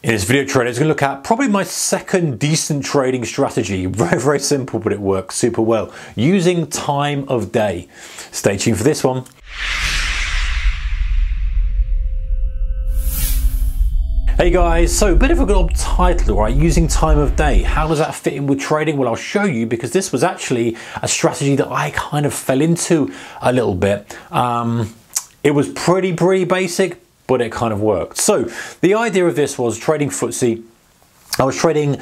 In this video trailer, it's going to look at probably my second decent trading strategy. Very, very simple, but it works super well. Using time of day. Stay tuned for this one. Hey guys, so a bit of a good title, right? Using time of day. How does that fit in with trading? Well, I'll show you, because this was actually a strategy that I kind of fell into a little bit. It was pretty basic, but it kind of worked. So the idea of this was trading FTSE. I was trading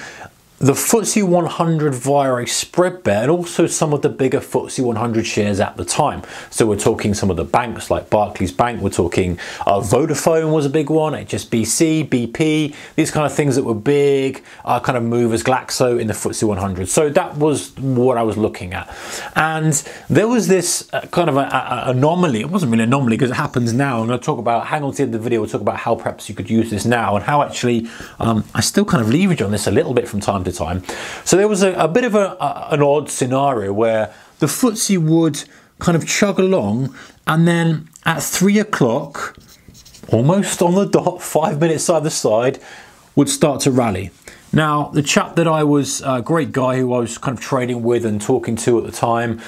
the FTSE 100 via a spread bet, and also some of the bigger FTSE 100 shares at the time. So we're talking some of the banks like Barclays Bank, we're talking Vodafone was a big one, HSBC, BP, these kind of things that were big kind of movers, Glaxo in the FTSE 100. So that was what I was looking at. And there was this kind of an anomaly. It wasn't really an anomaly because it happens now. I'm going to talk about, hang on to the end of the video, we'll talk about how perhaps you could use this now, and how actually I still kind of leverage on this a little bit from time to time. So there was a bit of an odd scenario where the FTSE would kind of chug along, and then at 3 o'clock, almost on the dot, 5 minutes either side, would start to rally. Now, the chap that I was, a great guy who I was kind of trading with and talking to at the time,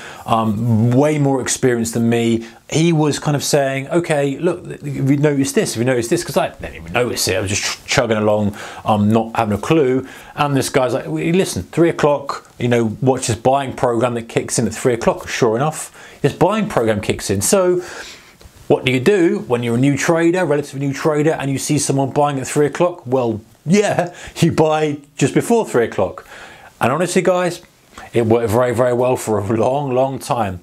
way more experienced than me, he was kind of saying, okay, look, have you noticed this? Have you noticed this? Because I didn't even notice it. I was just chugging along, not having a clue. And this guy's like, listen, 3 o'clock, you know, watch this buying program that kicks in at 3 o'clock. Sure enough, this buying program kicks in. So what do you do when you're a new trader, relatively new trader, and you see someone buying at 3 o'clock? Well, yeah, you buy just before 3 o'clock. And honestly, guys, it worked very well for a long time.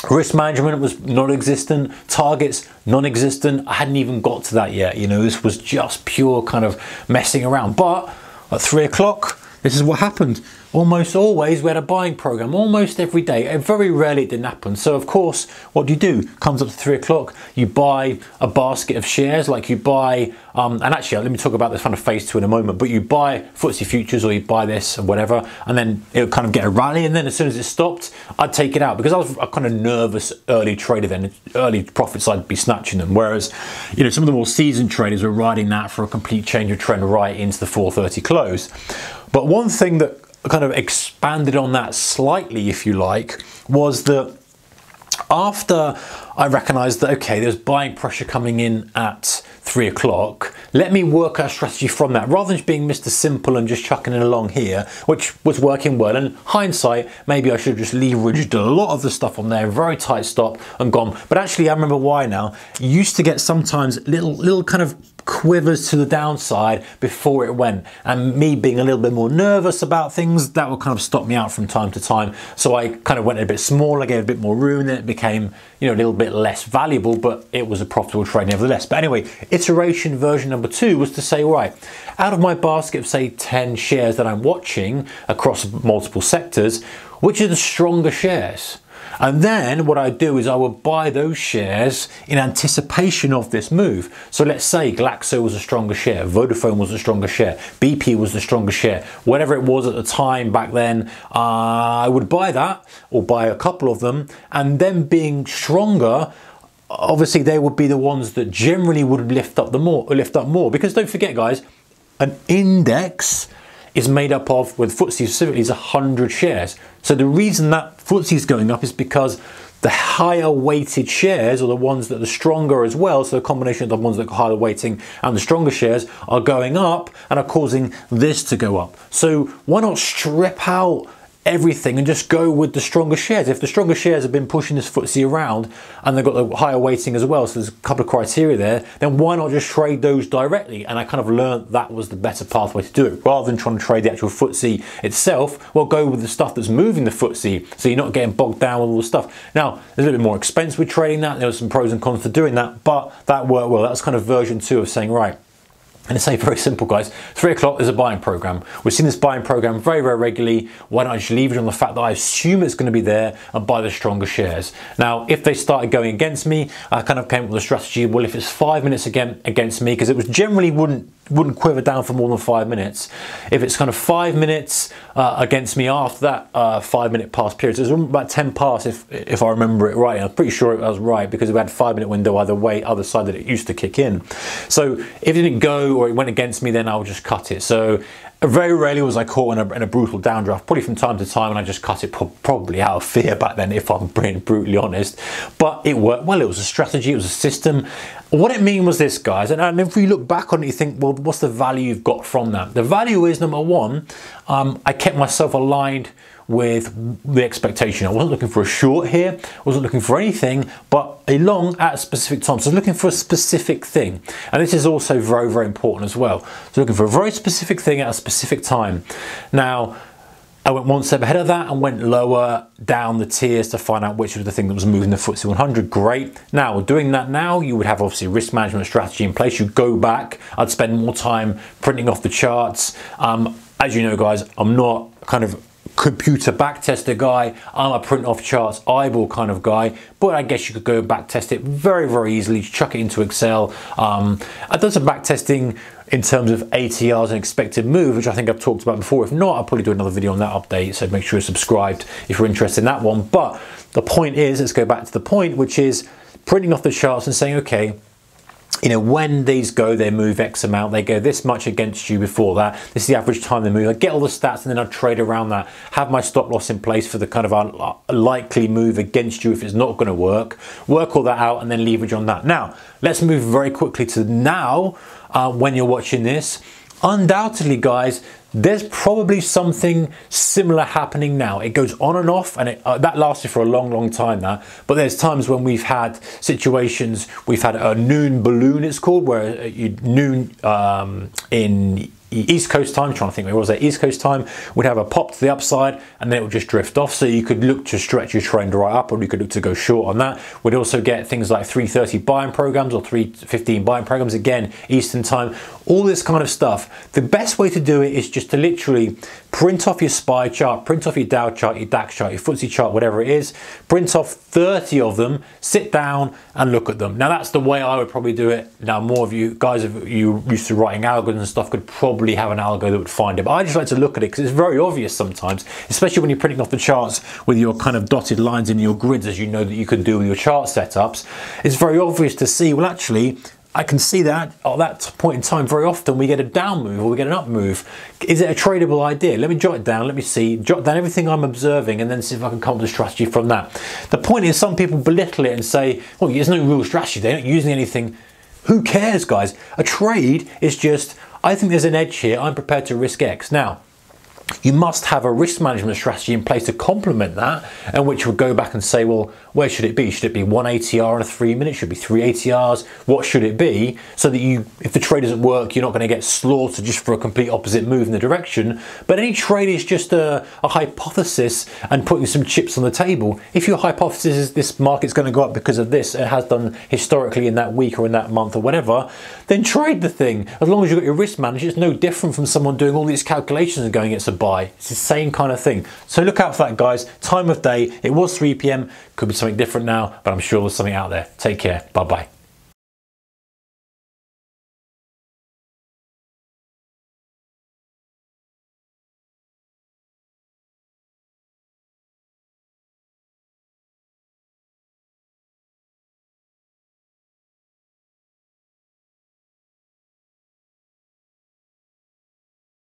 Risk management was non-existent, targets non-existent. I hadn't even got to that yet. You know, this was just pure kind of messing around. But at 3 o'clock, this is what happened. Almost always we had a buying program, almost every day. Very rarely it didn't happen. So of course, what do? Comes up to 3 o'clock, you buy a basket of shares, like you buy, and actually let me talk about this kind of phase two in a moment, but you buy FTSE futures, or you buy this or whatever, and then it'll kind of get a rally, and then as soon as it stopped, I'd take it out, because I was a kind of nervous early trader then. Early profits, I'd be snatching them. Whereas, you know, some of the more seasoned traders were riding that for a complete change of trend right into the 4:30 close. But one thing that kind of expanded on that slightly, if you like, was that after I recognized that, okay, there's buying pressure coming in at 3 o'clock, let me work out a strategy from that, rather than just being Mr. Simple and just chucking it along here, which was working well. And hindsight, maybe I should have just leveraged a lot of the stuff on there, very tight stop and gone. But actually, I remember why now. You used to get sometimes little kind of quivers to the downside before it went, and me being a little bit more nervous about things, that would kind of stop me out from time to time. So I kind of went a bit smaller, gave a bit more room, and then it became, you know, a little bit less valuable, but it was a profitable trade nevertheless. But anyway, iteration version number 2 was to say, right, out of my basket of say 10 shares that I'm watching across multiple sectors, which are the stronger shares? And then what I do is I would buy those shares in anticipation of this move. So let's say Glaxo was a stronger share, Vodafone was a stronger share, BP was the stronger share, whatever it was at the time back then, I would buy that, or buy a couple of them, and then being stronger, obviously they would be the ones that generally would lift up more. Because don't forget, guys, an index is made up of, with FTSE specifically, is 100 shares. So the reason that FTSE is going up is because the higher weighted shares, or the ones that are stronger as well, so a combination of the ones that are higher weighting and the stronger shares, are going up and are causing this to go up. So why not strip out everything and just go with the stronger shares? If the stronger shares have been pushing this FTSE around and they've got the higher weighting as well, so there's a couple of criteria there, then why not just trade those directly? And I kind of learned that was the better pathway to do it. Rather than trying to trade the actual FTSE itself, well, go with the stuff that's moving the FTSE, so you're not getting bogged down with all the stuff. Now, there's a little bit more expense with trading that, there were some pros and cons to doing that, but that worked well. That's kind of version 2 of saying, right, and it's very simple, guys. 3 o'clock is a buying program. We've seen this buying program very regularly. Why don't I just leave it on the fact that I assume it's going to be there and buy the stronger shares? Now, if they started going against me, I kind of came up with a strategy. Well, if it's 5 minutes against me, because it was generally wouldn't quiver down for more than 5 minutes. If it's kind of 5 minutes against me after that 5 minute pass period, so it was about 10 pass if I remember it right. I'm pretty sure it was right because we had a 5 minute window either way, other side that it used to kick in. So if it didn't go or it went against me, then I'll just cut it. So very rarely was I caught in a brutal downdraft, probably from time to time, and I just cut it probably out of fear back then, if I'm being brutally honest. But it worked well. It was a strategy, it was a system. What it mean was this, guys, and if you look back on it, you think, well, what's the value you've got from that? The value is, number one, I kept myself aligned with the expectation. I wasn't looking for a short here, I wasn't looking for anything but a long at a specific time. So I was looking for a specific thing. And this is also very, very important as well. So looking for a very specific thing at a specific time. Now, I went one step ahead of that and went lower down the tiers to find out which was the thing that was moving the FTSE 100. Great. Now, doing that now, you would have obviously risk management strategy in place. You go back, I'd spend more time printing off the charts. As you know, guys, I'm not kind of computer backtester guy. I'm a print off charts eyeball kind of guy, but I guess you could go back test it very, very easily, chuck it into Excel. I've done some back testing in terms of ATRs and expected move, which I think I've talked about before. If not, I'll probably do another video on that update, so make sure you're subscribed if you're interested in that one. But the point is, let's go back to the point, which is printing off the charts and saying, okay, you know, when these go, they move X amount, they go this much against you before that. This is the average time they move. I get all the stats and then I trade around that. Have my stop loss in place for the kind of likely move against you if it's not going to work. Work all that out and then leverage on that. Now, let's move very quickly to now when you're watching this. Undoubtedly, guys, there's probably something similar happening now. It goes on and off, and that lasted for a long, long time now. But there's times when we've had situations, we've had a noon balloon, it's called, where noon in East Coast time, trying to think where was that, East Coast time, would have a pop to the upside and then it would just drift off. So you could look to stretch your trend right up, or you could look to go short on that. We'd also get things like 3:30 buying programs or 3:15 buying programs, again, Eastern time, all this kind of stuff. The best way to do it is just to literally print off your SPY chart, print off your Dow chart, your DAX chart, your FTSE chart, whatever it is, print off 30 of them, sit down and look at them. Now that's the way I would probably do it. Now more of you guys, if you used to writing algorithms and stuff, could probably have an algo that would find it. But I just like to look at it because it's very obvious sometimes, especially when you're printing off the charts with your kind of dotted lines in your grids, as you know that you can do with your chart setups. It's very obvious to see, well, actually, I can see that at that point in time very often we get a down move or we get an up move. Is it a tradable idea? Let me jot it down, let me see, jot down everything I'm observing and then see if I can come up with a strategy from that. The point is, some people belittle it and say, well, there's no real strategy, they're not using anything. Who cares, guys? A trade is just, I think there's an edge here, I'm prepared to risk X. Now, you must have a risk management strategy in place to complement that, and which would go back and say, well, where should it be? Should it be 1 ATR in a 3 minute? Should it be 3 ATRs? What should it be? So that you, if the trade doesn't work, you're not going to get slaughtered just for a complete opposite move in the direction. But any trade is just a hypothesis and putting some chips on the table. If your hypothesis is this market's going to go up because of this, it has done historically in that week or in that month or whatever, then trade the thing. As long as you've got your risk managed, it's no different from someone doing all these calculations and going, it's a buy. It's the same kind of thing. So look out for that, guys. Time of day, it was 3 p.m. Could be something different now, but I'm sure there's something out there. Take care. Bye-bye.